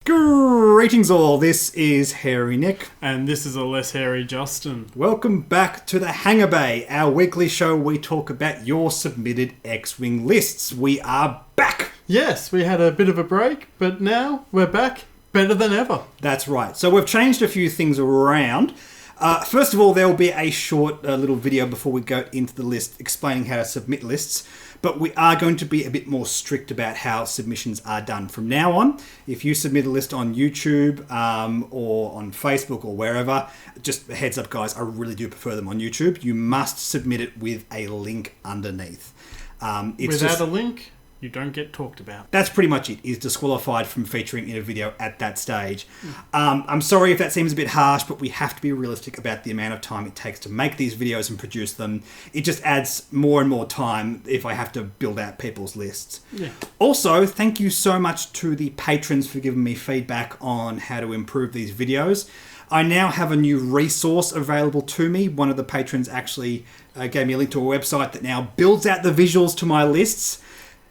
Greetings all, this is Hairy Nick. And this is a less hairy Justin. Welcome back to the Hangar Bay, our weekly show where we talk about your submitted X-Wing lists. We are back! Yes, we had a bit of a break, but now we're back better than ever. That's right. So we've changed a few things around. First of all, there will be a short little video before we go into the list explaining how to submit lists. But we are going to be a bit more strict about how submissions are done. From now on, if you submit a list on YouTube or on Facebook or wherever, just a heads up guys, I really do prefer them on YouTube. You must submit it with a link underneath. Without a link, you don't get talked about. That's pretty much it. Is disqualified from featuring in a video at that stage. I'm sorry if that seems a bit harsh, but we have to be realistic about the amount of time it takes to make these videos and produce them. It just adds more and more time if I have to build out people's lists. Yeah. Also, thank you so much to the patrons for giving me feedback on how to improve these videos. I now have a new resource available to me. One of the patrons actually gave me a link to a website that now builds out the visuals to my lists.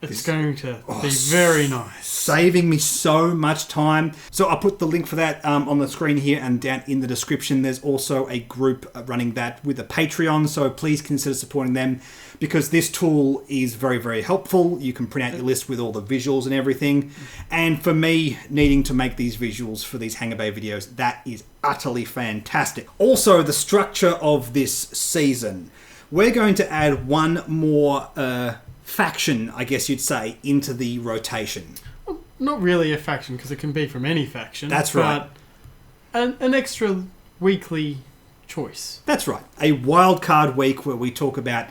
It's going to be very nice. Saving me so much time. So I'll put the link for that on the screen here and down in the description. There's also a group running that with a Patreon, so please consider supporting them because this tool is very, very helpful. You can print out your list with all the visuals and everything. And for me, needing to make these visuals for these Hangar Bay videos, that is utterly fantastic. Also, the structure of this season. We're going to add one more faction, I guess you'd say, into the rotation. Well, not really a faction, because it can be from any faction. That's right. But an extra weekly choice. That's right. A wildcard week where we talk about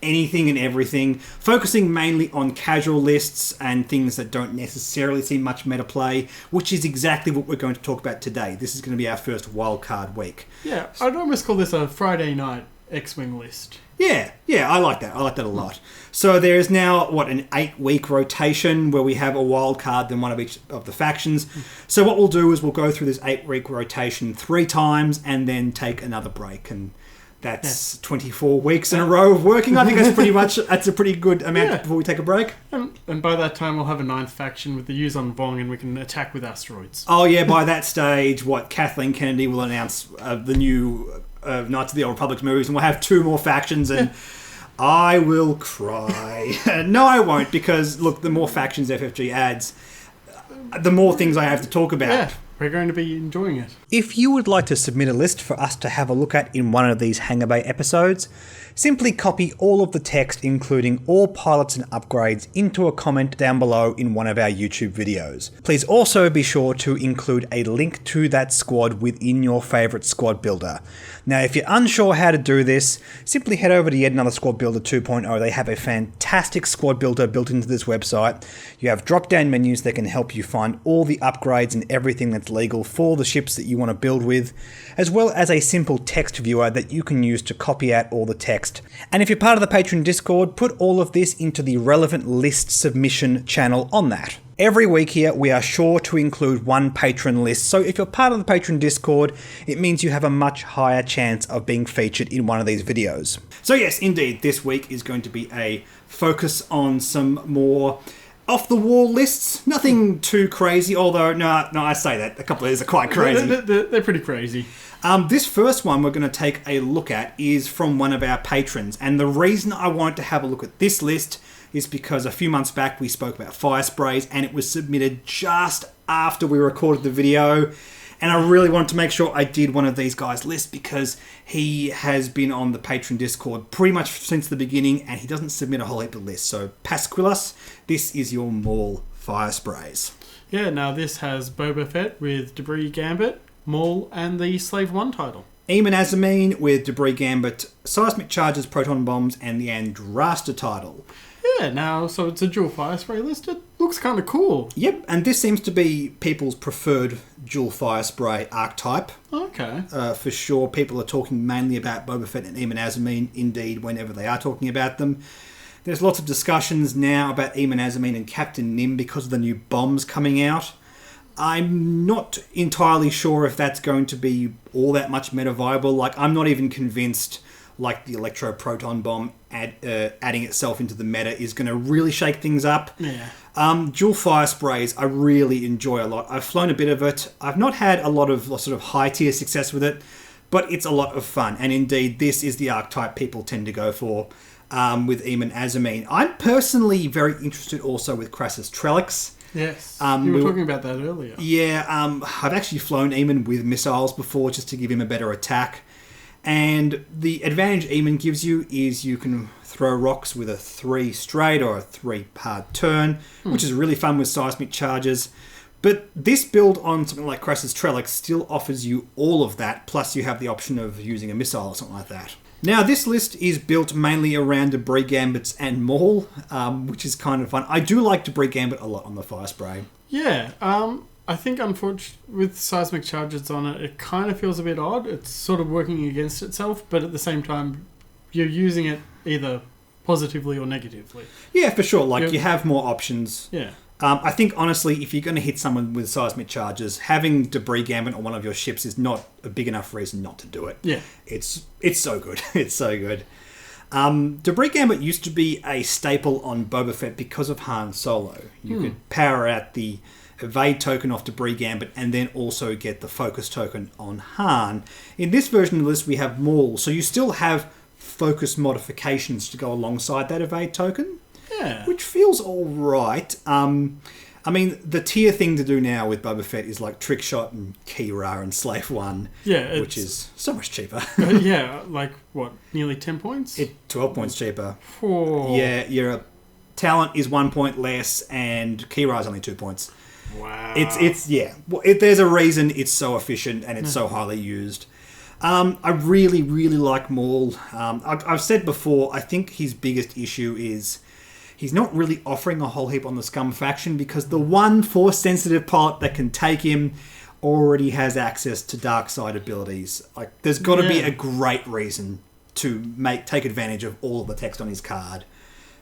anything and everything, focusing mainly on casual lists and things that don't necessarily see much meta play, which is exactly what we're going to talk about today. This is going to be our first wildcard week. Yeah, I'd almost call this a Friday night X-Wing list. Yeah, I like that. I like that a lot. So there is now, an 8-week rotation where we have a wild card, then one of each of the factions. So what we'll do is we'll go through this 8-week rotation 3 times and then take another break. And that's 24 weeks in a row of working. I think that's a pretty good amount before we take a break. And by that time, we'll have a 9th faction with the Yuzon Vong and we can attack with asteroids. Oh yeah, by that stage, Kathleen Kennedy will announce the new Knights of the Old Republic movies, and we'll have 2 more factions, and I will cry. No, I won't, because look, the more factions FFG adds, the more things I have to talk about. Yeah, we're going to be enjoying it. If you would like to submit a list for us to have a look at in one of these Hangar Bay episodes, simply copy all of the text, including all pilots and upgrades, into a comment down below in one of our YouTube videos. Please also be sure to include a link to that squad within your favourite squad builder. Now, if you're unsure how to do this, simply head over to Yet Another Squad Builder 2.0. They have a fantastic squad builder built into this website. You have drop-down menus that can help you find all the upgrades and everything that's legal for the ships that you want to build with, as well as a simple text viewer that you can use to copy out all the text. And if you're part of the Patreon Discord, put all of this into the relevant list submission channel on that. Every week here, we are sure to include one patron list, so if you're part of the Patreon Discord, it means you have a much higher chance of being featured in one of these videos. So yes, indeed, this week is going to be a focus on some more off-the-wall lists. Nothing too crazy, although, no, I say that. A couple of these are quite crazy. They're pretty crazy. This first one we're going to take a look at is from one of our patrons, and the reason I wanted to have a look at this list is because a few months back we spoke about fire sprays and it was submitted just after we recorded the video, and I really wanted to make sure I did one of these guys' lists because he has been on the Patreon Discord pretty much since the beginning and he doesn't submit a whole heap of lists. So Pasquilas, this is your Maul fire sprays. Yeah, now this has Boba Fett with Debris Gambit, Maul, and the Slave 1 title. Eamon Azamine with Debris Gambit, Seismic Charges, Proton Bombs, and the Andrasta title. Yeah, now, so it's a dual fire spray list. It looks kind of cool. Yep, and this seems to be people's preferred dual fire spray archetype. Okay. For sure, people are talking mainly about Boba Fett and Eamon Azamine, indeed, whenever they are talking about them. There's lots of discussions now about Eamon Azamine and Captain Nim because of the new bombs coming out. I'm not entirely sure if that's going to be all that much meta viable. Like, I'm not even convinced like the electro-proton bomb adding itself into the meta is going to really shake things up. Yeah. Dual fire sprays I really enjoy a lot. I've flown a bit of it. I've not had a lot of sort of high-tier success with it, but it's a lot of fun. And indeed, this is the archetype people tend to go for with Eamon Azamine. I'm personally very interested also with Crassus Trellix. Yes, you were talking about that earlier. Yeah, I've actually flown Eamon with missiles before just to give him a better attack. And the advantage Eamon gives you is you can throw rocks with a 3 straight or a 3 hard turn, which is really fun with seismic charges. But this build on something like Crassus Trellix still offers you all of that, plus you have the option of using a missile or something like that. Now, this list is built mainly around Debris Gambits and Maul, which is kind of fun. I do like Debris Gambit a lot on the Fire Spray. Yeah, I think unfortunately with seismic charges on it, it kind of feels a bit odd. It's sort of working against itself, but at the same time, you're using it either positively or negatively. Yeah, for sure. Like, you have more options. Yeah. I think, honestly, if you're going to hit someone with seismic charges, having Debris Gambit on one of your ships is not a big enough reason not to do it. Yeah. It's so good. It's so good. Debris Gambit used to be a staple on Boba Fett because of Han Solo. You could power out the evade token off Debris Gambit and then also get the focus token on Han. In this version of the list, we have Maul, so you still have focus modifications to go alongside that evade token. Yeah. Which feels alright. I mean, the tier thing to do now with Boba Fett is like Trick Shot and Kira and Slave 1, which is so much cheaper. Yeah, like what, nearly 10 points? 12 points cheaper. Oh. Yeah, your talent is 1 point less and Kira is only 2 points. Wow. There's a reason it's so efficient and it's so highly used. I really, really like Maul. I've said before, I think his biggest issue is he's not really offering a whole heap on the Scum faction because the one Force-sensitive pilot that can take him already has access to dark side abilities. Like, there's got to be a great reason to take advantage of all of the text on his card.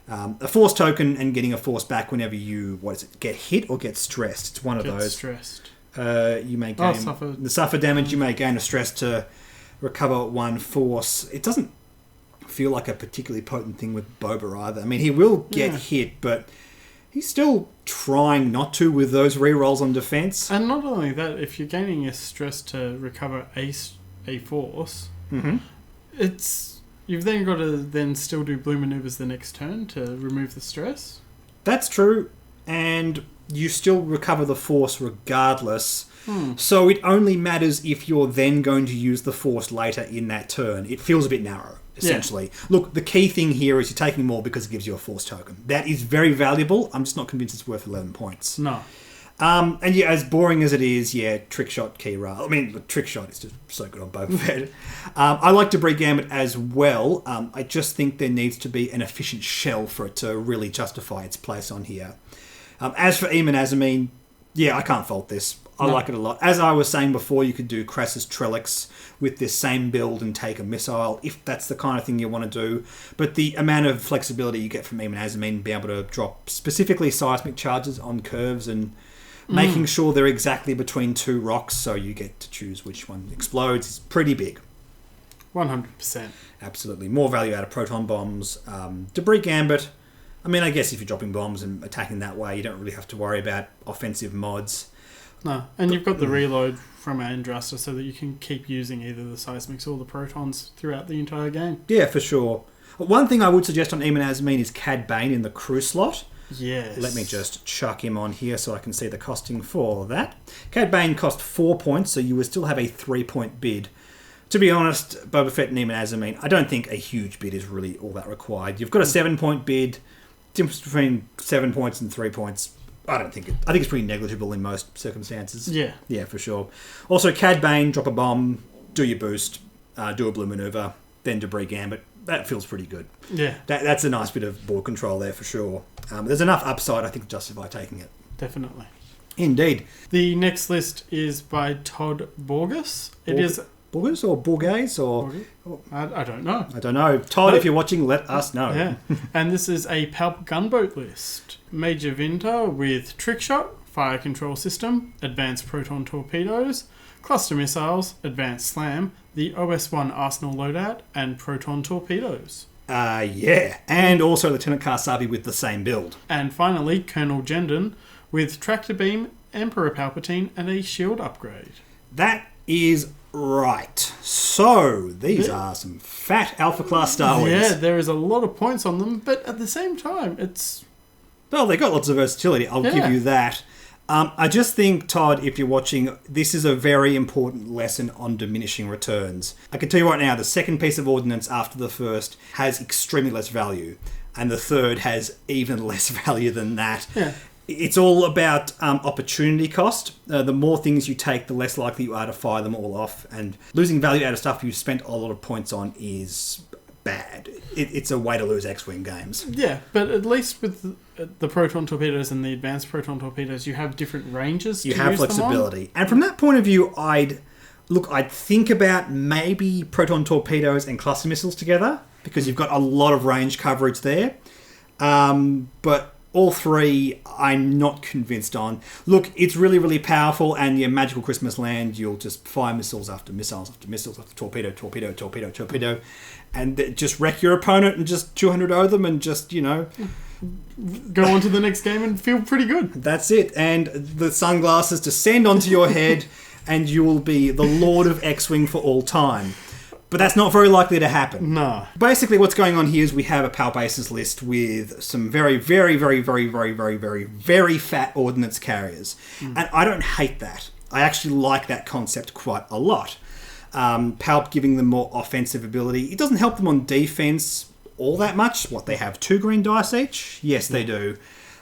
A Force token and getting a Force back whenever you, get hit or get stressed. It's one of those. Stressed. You may gain the suffer damage. You may gain a stress to recover 1 Force. It doesn't feel like a particularly potent thing with Boba either. I mean, he will get hit, but he's still trying not to with those rerolls on defense. And not only that, if you're gaining a stress to recover a Force, you've then got to still do blue maneuvers the next turn to remove the stress. That's true, and you still recover the Force regardless. So it only matters if you're then going to use the Force later in that turn. It feels a bit narrow, essentially. Yeah. Look, the key thing here is you're taking more because it gives you a Force token. That is very valuable. I'm just not convinced it's worth 11 points. No. And yeah, as boring as it is, Trick Shot, Kira. I mean, the Trick Shot is just so good on Boba Fett. I like Debris Gambit as well. I just think there needs to be an efficient shell for it to really justify its place on here. As for Eamon Azamine, I can't fault this. I like it a lot. As I was saying before, you could do Crassus Trellix with this same build and take a missile, if that's the kind of thing you want to do. But the amount of flexibility you get from Eamon Azamine, being able to drop specifically seismic charges on curves and making sure they're exactly between 2 rocks so you get to choose which one explodes, is pretty big. 100%. Absolutely. More value out of proton bombs. Debris Gambit. I mean, I guess if you're dropping bombs and attacking that way, you don't really have to worry about offensive mods. No, and you've got the reload from Andrasta so that you can keep using either the seismics or the protons throughout the entire game. Yeah, for sure. One thing I would suggest on Eamon Azamine is Cad Bane in the crew slot. Yes. Let me just chuck him on here so I can see the costing for that. Cad Bane cost 4 points, so you would still have a 3-point bid. To be honest, Boba Fett and Eamon Azamine, I don't think a huge bid is really all that required. You've got a 7-point bid. Difference between 7 points and 3 points, I think it's pretty negligible in most circumstances. Yeah, for sure. Also, Cad Bane, drop a bomb, do your boost, do a blue maneuver, then Debris Gambit. That feels pretty good. Yeah. That's a nice bit of board control there for sure. There's enough upside, I think, to justify taking it. Definitely. Indeed. The next list is by Todd Baugus. It is... Baugus or Bourgays or... I don't know. I don't know. Todd, if you're watching, let us know. Yeah. And this is a Palp Gunboat list. Major Vinta with Trick Shot, Fire Control System, Advanced Proton Torpedoes, Cluster Missiles, Advanced Slam, the OS-1 Arsenal Loadout, and Proton Torpedoes. Yeah. And also Lieutenant Karsabi with the same build. And finally, Colonel Jendon with Tractor Beam, Emperor Palpatine, and a shield upgrade. That is right. So, these are some fat Alpha Class Star Wings. Yeah, there is a lot of points on them, but at the same time, it's... Well, they got lots of versatility, I'll give you that. I just think, Todd, if you're watching, this is a very important lesson on diminishing returns. I can tell you right now, the second piece of ordnance after the first has extremely less value, and the third has even less value than that. Yeah. It's all about opportunity cost. The more things you take, the less likely you are to fire them all off, and losing value out of stuff you've spent a lot of points on is bad. It's a way to lose X-Wing games. Yeah, but at least with the proton torpedoes and the advanced proton torpedoes, you have different ranges to use them on. You have flexibility. And from that point of view, I'd think about maybe proton torpedoes and cluster missiles together, because you've got a lot of range coverage there. But all three, I'm not convinced on. Look, it's really, really powerful, and your Magical Christmas Land, you'll just fire missiles after missiles after missiles after torpedo, torpedo, torpedo, torpedo, and just wreck your opponent and just 200-0 them and just, go on to the next game and feel pretty good. That's it. And the sunglasses descend onto your head and you will be the Lord of X-Wing for all time. But that's not very likely to happen. No. Basically, what's going on here is we have a PAL bases list with some very, very, very, very, very, very, very, very fat ordnance carriers. And I don't hate that. I actually like that concept quite a lot. PAL giving them more offensive ability. It doesn't help them on defense all that much. What, they have 2 green dice each? Yes, they do.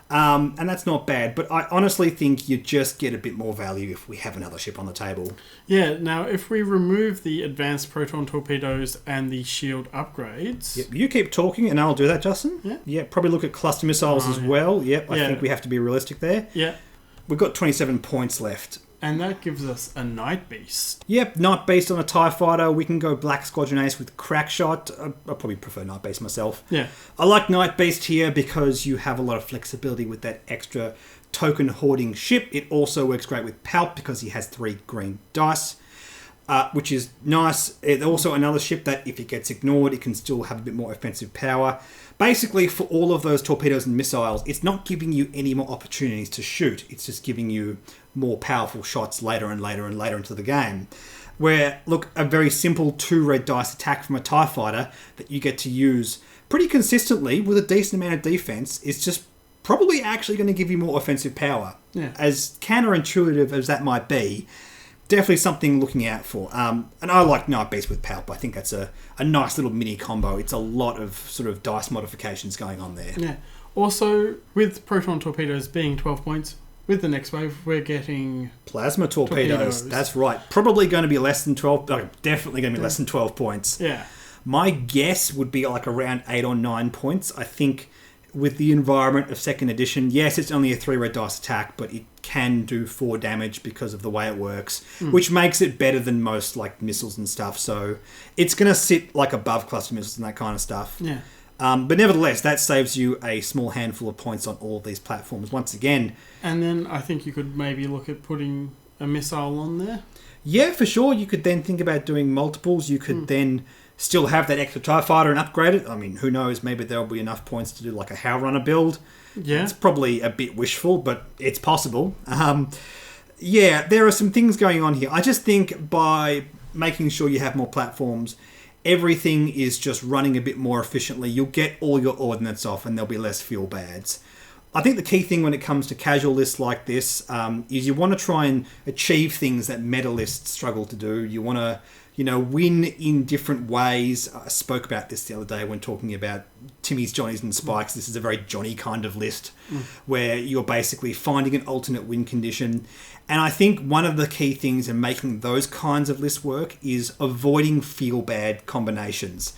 And that's not bad, but I honestly think you just get a bit more value if we have another ship on the table. Yeah, now if we remove the advanced proton torpedoes and the shield upgrades... Yep, you keep talking and I'll do that, Justin. Yeah. Yeah, probably look at cluster missiles as well. Yep, I think we have to be realistic there. Yeah. We've got 27 points left. And that gives us a Night Beast. Yep, Night Beast on a TIE Fighter. We can go Black Squadron Ace with Crackshot. I probably prefer Night Beast myself. Yeah. I like Night Beast here because you have a lot of flexibility with that extra token hoarding ship. It also works great with Palp because he has 3 green dice, which is nice. It's also another ship that if it gets ignored, it can still have a bit more offensive power. Basically, for all of those torpedoes and missiles, it's not giving you any more opportunities to shoot. It's just giving you more powerful shots later and later and later into the game. Where, look, a very simple 2 red dice attack from a TIE Fighter that you get to use pretty consistently with a decent amount of defense is just probably actually going to give you more offensive power. Yeah. As counterintuitive as that might be, definitely something looking out for. And I like Night Beast with Palp. I think that's a nice little mini combo. It's a lot of sort of dice modifications going on there. Yeah. Also, with proton torpedoes being 12 points, with the next wave, we're getting... Plasma torpedoes. That's right. Probably going to be less than 12... definitely going to be less than 12 points. Yeah. My guess would be like around 8 or 9 points. I think with the environment of 2nd edition, yes, it's only a 3 red dice attack, but it can do 4 damage because of the way it works, which makes it better than most like missiles and stuff. So it's going to sit like above cluster missiles and that kind of stuff. Yeah. But nevertheless, that saves you a small handful of points on all of these platforms once again. And then I think you could maybe look at putting a missile on there. Yeah, for sure. You could then think about doing multiples. You could then still have that extra TIE Fighter and upgrade it. I mean, who knows? Maybe there'll be enough points to do like a Howl Runner build. Yeah. It's probably a bit wishful, but it's possible. Yeah, there are some things going on here. I just think by making sure you have more platforms, everything is just running a bit more efficiently. You'll get all your ordnance off and there'll be less fuel bads. I think the key thing when it comes to casual lists like this is you want to try and achieve things that meta lists struggle to do. You want to, win in different ways. I spoke about this the other day when talking about Timmy's, Johnny's and Spikes. This is a very Johnny kind of list where you're basically finding an alternate win condition. And I think one of the key things in making those kinds of lists work is avoiding feel-bad combinations.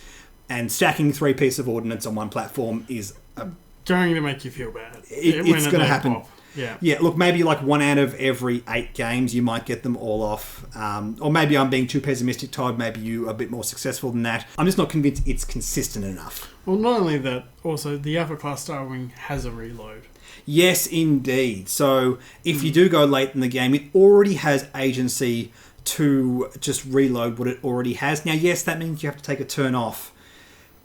And stacking 3 pieces of ordnance on one platform is going to make you feel bad. It's going to happen. Pop. Yeah. Yeah, look, maybe like 1 out of every 8 games, you might get them all off. Or maybe I'm being too pessimistic, Todd. Maybe you are a bit more successful than that. I'm just not convinced it's consistent enough. Well, not only that, also the Alpha Class Star Wing has a reload. Yes, indeed. So if you do go late in the game, it already has agency to just reload what it already has. Now, yes, that means you have to take a turn off,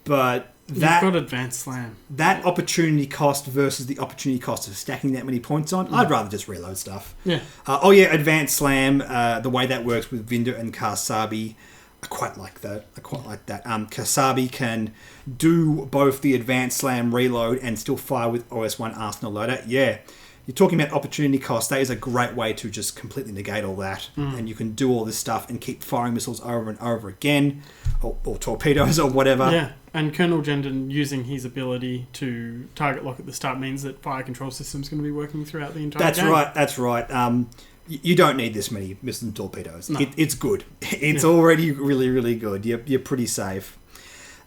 but You've got Advanced Slam. That opportunity cost versus the opportunity cost of stacking that many points on, I'd rather just reload stuff. Yeah. Advanced Slam, the way that works with Vinda and Kasabi, I quite like that. Kasabi can do both the Advanced Slam reload and still fire with OS1 Arsenal Loader. Yeah. You're talking about opportunity cost. That is a great way to just completely negate all that. And you can do all this stuff and keep firing missiles over and over again, or torpedoes or whatever. Yeah, and Colonel Jendon using his ability to target lock at the start means that fire control system's going to be working throughout the entire game. That's right. You don't need this many missiles and torpedoes. No. It's good. It's already really, really good. You're pretty safe.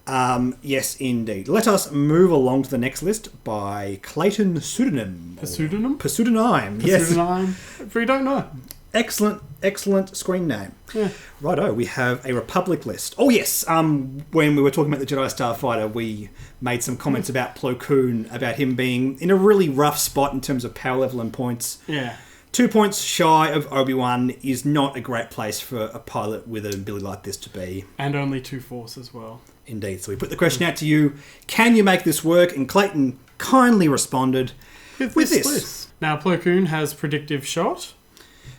Yes, indeed. Let us move along to the next list by Clayton Pseudonym. Pseudonym? Pseudonym, yes. Pseudonym. We don't know. Excellent screen name. Yeah. Righto, we have a Republic list. Oh, yes. When we were talking about the Jedi Starfighter, we made some comments about Plo Koon, about him being in a really rough spot in terms of power level and points. Yeah. 2 points shy of Obi-Wan is not a great place for a pilot with an ability like this to be. And only 2 Force as well. Indeed. So we put the question out to you, can you make this work? And Clayton kindly responded with this. List. Now, Plo Koon has predictive shot.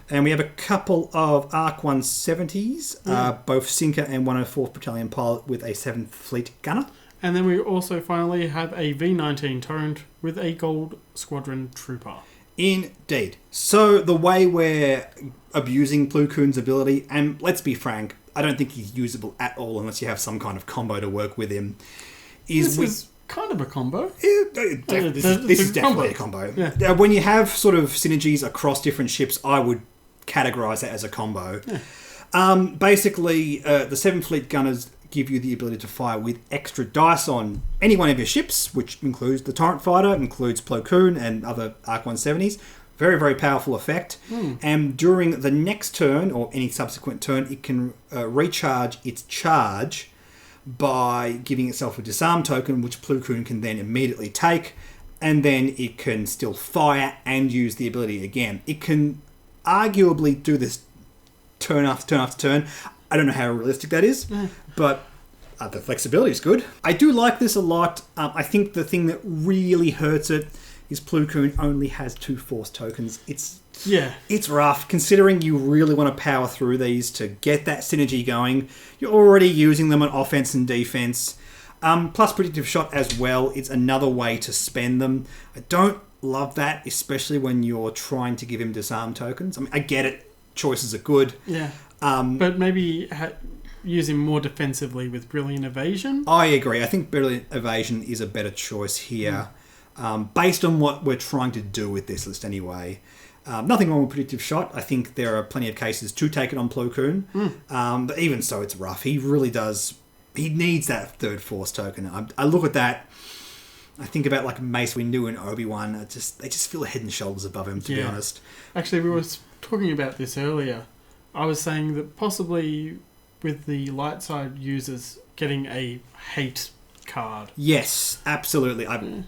And we have a couple of ARC 170s, both Sinker and 104th Battalion pilot with a 7th Fleet gunner. And then we also finally have a V-19 Torrent with a Gold Squadron Trooper. Indeed. So the way we're abusing Plo Koon's ability, and let's be frank, I don't think he's usable at all unless you have some kind of combo to work with him. This is kind of a combo. This is definitely a combo. Yeah. When you have sort of synergies across different ships, I would categorise that as a combo. Yeah. Basically, the 7 Fleet Gunners give you the ability to fire with extra dice on any one of your ships, which includes the Torrent Fighter, includes Plo Koon and other ARC 170s. Very, very powerful effect. And during the next turn, or any subsequent turn, it can recharge its charge by giving itself a disarm token, which Plo Koon can then immediately take, and then it can still fire and use the ability again. It can arguably do this turn after turn after turn. I don't know how realistic that is, but the flexibility is good. I do like this a lot. I think the thing that really hurts it is Plo Koon only has 2 Force tokens. It's rough, considering you really want to power through these to get that synergy going. You're already using them on offense and defense. Plus predictive shot as well. It's another way to spend them. I don't love that, especially when you're trying to give him disarm tokens. I mean, I get it. Choices are good. Yeah. But maybe use him more defensively with Brilliant Evasion? I agree. I think Brilliant Evasion is a better choice here. Based on what we're trying to do with this list anyway. Nothing wrong with predictive shot. I think there are plenty of cases to take it on Plo Koon. But even so, it's rough. He really does. He needs that 3rd Force token. I look at that. I think about like Mace Windu and Obi-Wan. They just feel head and shoulders above him, to be honest. Actually, we were talking about this earlier. I was saying that possibly with the light side users getting a hate card. Yes, absolutely. I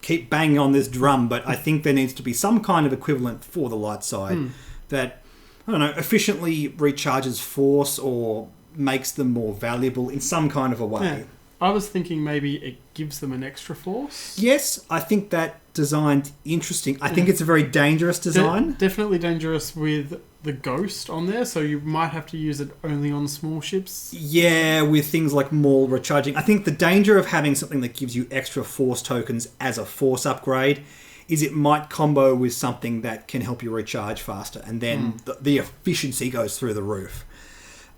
keep banging on this drum, but I think there needs to be some kind of equivalent for the light side that, I don't know, efficiently recharges force or makes them more valuable in some kind of a way. Yeah. I was thinking maybe it gives them an extra force. Yes, I think that design's interesting. I think it's a very dangerous design. Definitely dangerous with the Ghost on there, so you might have to use it only on small ships. Yeah, with things like Maul recharging. I think the danger of having something that gives you extra force tokens as a force upgrade is it might combo with something that can help you recharge faster, and then the efficiency goes through the roof.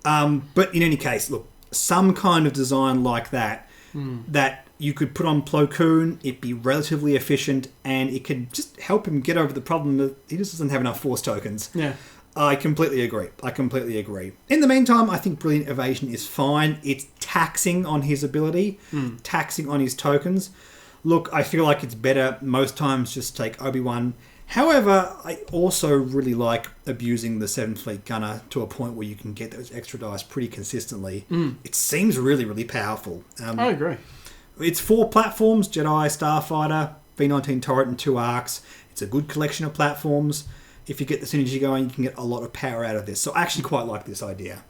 But in any case, look, some kind of design like that, that you could put on Plo Koon, it'd be relatively efficient, and it could just help him get over the problem that he just doesn't have enough force tokens. Yeah. I completely agree. In the meantime, I think Brilliant Evasion is fine. It's taxing on his ability, taxing on his tokens. Look, I feel like it's better most times just take Obi-Wan. However, I also really like abusing the 7 Fleet Gunner to a point where you can get those extra dice pretty consistently. It seems really, really powerful. I agree. It's 4 platforms, Jedi, Starfighter, V19 turret and 2 arcs. It's a good collection of platforms. If you get the synergy going, you can get a lot of power out of this. So I actually quite like this idea.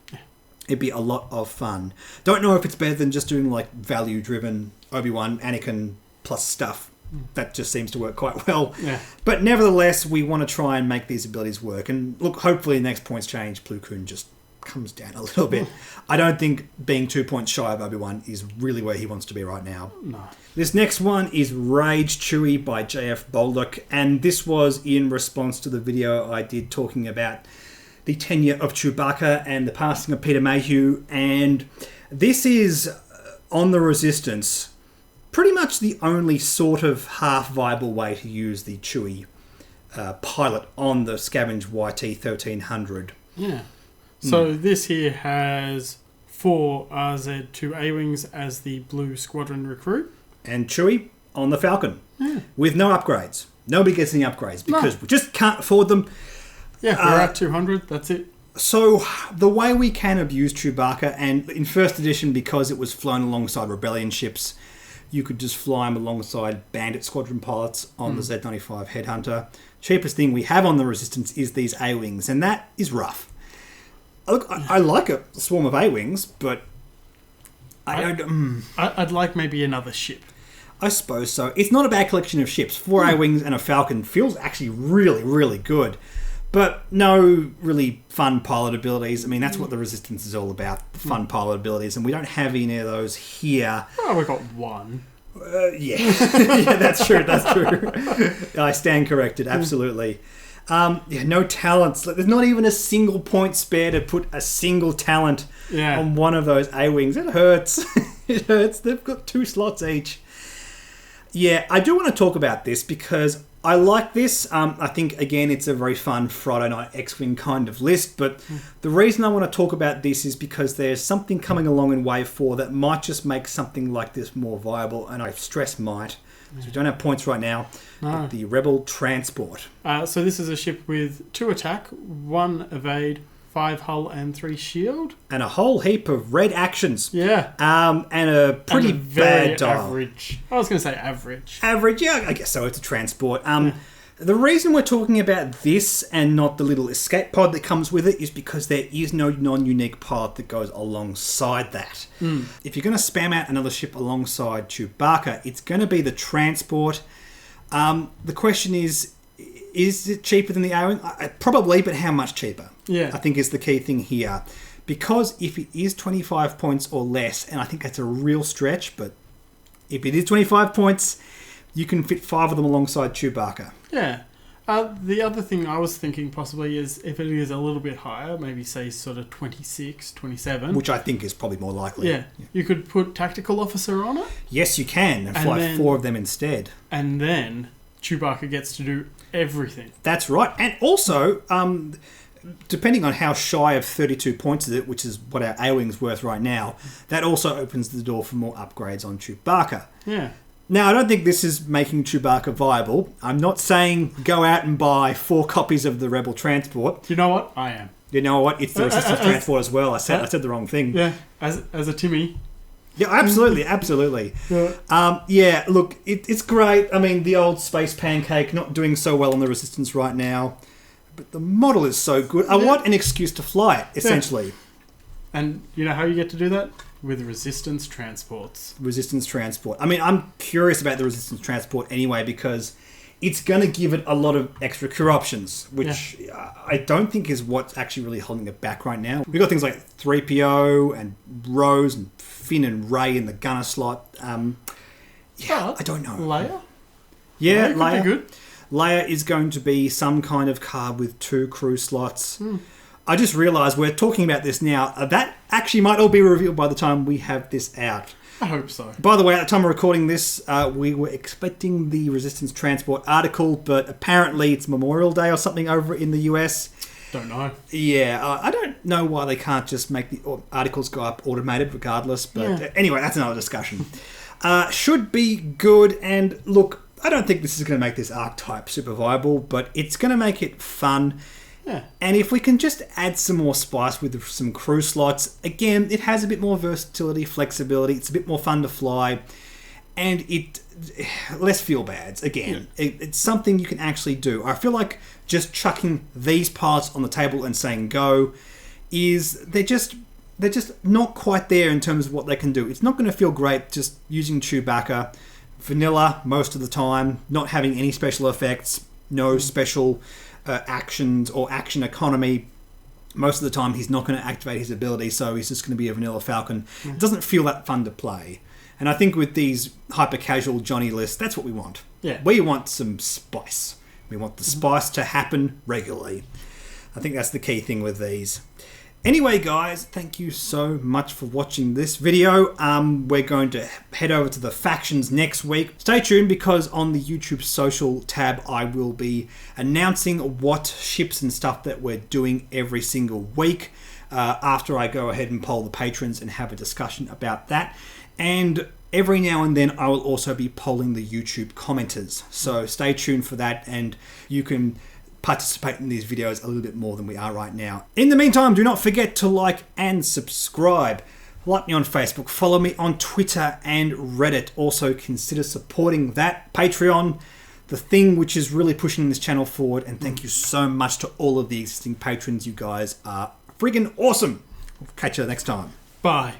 It'd be a lot of fun. Don't know if it's better than just doing like value-driven Obi-Wan, Anakin plus stuff. That just seems to work quite well. Yeah. But nevertheless, we want to try and make these abilities work. And look, hopefully the next points change, Plo Koon just comes down a little bit. I don't think being 2 points shy of Obi-Wan is really where he wants to be right now. No. This next one is Rage Chewie by JF Bolduc, and this was in response to the video I did talking about the tenure of Chewbacca and the passing of Peter Mayhew, and this is, on the Resistance, pretty much the only sort of half-viable way to use the Chewie pilot on the Scavenge YT 1300. Yeah. So this here has 4 RZ2 A-Wings as the Blue Squadron recruit. And Chewie on the Falcon. Yeah. With no upgrades. Nobody gets any upgrades because we just can't afford them. Yeah, we're at 200, that's it. So the way we can abuse Chewbacca, and in first edition, because it was flown alongside Rebellion ships, you could just fly him alongside Bandit Squadron pilots on the Z-95 Headhunter. Cheapest thing we have on the Resistance is these A-Wings, and that is rough. Look, I like a swarm of A-Wings, but I'd like maybe another ship. I suppose so. It's not a bad collection of ships. 4 A-Wings and a Falcon feels actually really, really good. But no really fun pilot abilities. I mean, that's what the Resistance is all about, fun pilot abilities, and we don't have any of those here. Oh, we've got one. Yeah. Yeah, that's true, that's true. I stand corrected, absolutely. No talents. There's not even a single point spare to put a single talent on one of those A-Wings. It hurts. It hurts. They've got 2 slots each. Yeah, I do want to talk about this because I like this. I think, again, it's a very fun Friday Night X-Wing kind of list, but the reason I want to talk about this is because there's something coming along in Wave 4 that might just make something like this more viable, and I stress might. So we don't have points right now. No. The Rebel Transport. So this is a ship with 2 attack, 1 evade, 5 hull, and 3 shield. And a whole heap of red actions. Yeah. And a pretty very bad dial. Average. I was going to say average. Average, yeah, I guess so. It's a transport. The reason we're talking about this and not the little escape pod that comes with it is because there is no non-unique pod that goes alongside that. If you're going to spam out another ship alongside Chewbacca, it's going to be the transport. The question is it cheaper than the A-Wing? Probably, but how much cheaper? Yeah. I think is the key thing here. Because if it is 25 points or less, and I think that's a real stretch, but if it is 25 points, you can fit 5 of them alongside Chewbacca. Yeah. The other thing I was thinking possibly is if it is a little bit higher, maybe say sort of 26, 27. Which I think is probably more likely. Yeah. You could put Tactical Officer on it. Yes, you can, and fly 4 of them instead. And then Chewbacca gets to do everything. That's right. And also, depending on how shy of 32 points is it, which is what our A-Wing's worth right now, that also opens the door for more upgrades on Chewbacca. Yeah. Now, I don't think this is making Chewbacca viable. I'm not saying go out and buy 4 copies of the Rebel Transport. You know what? I am. You know what? It's the Resistance Transport as well. I said the wrong thing. Yeah, as a Timmy. Yeah, absolutely, absolutely. Yeah, look, it's great. I mean, the old Space Pancake not doing so well on the Resistance right now, but the model is so good. I want an excuse to fly it, essentially. Yeah. And you know how you get to do that? With Resistance Transports. Resistance Transport. I mean, I'm curious about the Resistance Transport anyway because it's going to give it a lot of extra crew options, which I don't think is what's actually really holding it back right now. We've got things like 3PO and Rose and Finn and Rey in the gunner slot. I don't know. Leia? Yeah, Leia. Could be good. Leia is going to be some kind of card with 2 crew slots. I just realised we're talking about this now. That actually might all be revealed by the time we have this out. I hope so. By the way, at the time of recording this, we were expecting the Resistance Transport article, but apparently it's Memorial Day or something over in the US. Don't know. Yeah, I don't know why they can't just make the articles go up automated regardless, but anyway, that's another discussion. Should be good, and look, I don't think this is going to make this archetype super viable, but it's going to make it fun. Yeah. And if we can just add some more spice with some crew slots, again, it has a bit more versatility, flexibility, it's a bit more fun to fly, and it less feel bads. Again, it's something you can actually do. I feel like just chucking these parts on the table and saying go is they're just not quite there in terms of what they can do. It's not going to feel great just using Chewbacca vanilla most of the time, not having any special effects, no special actions or action economy. Most of the time he's not going to activate his ability, so he's just going to be a vanilla Falcon. It doesn't feel that fun to play. And I think with these hyper-casual Johnny lists, that's what we want. Yeah. We want some spice. We want the spice to happen regularly. I think that's the key thing with these. Anyway, guys, thank you so much for watching this video. We're going to head over to the factions next week. Stay tuned, because on the YouTube social tab, I will be announcing what ships and stuff that we're doing every single week after I go ahead and poll the patrons and have a discussion about that. And every now and then, I will also be polling the YouTube commenters. So stay tuned for that, and you can participate in these videos a little bit more than we are right now. In the meantime, do not forget to like and subscribe. Like me on Facebook, follow me on Twitter and Reddit. Also consider supporting that. Patreon, the thing which is really pushing this channel forward. And thank you so much to all of the existing patrons. You guys are friggin' awesome. We'll catch you next time. Bye.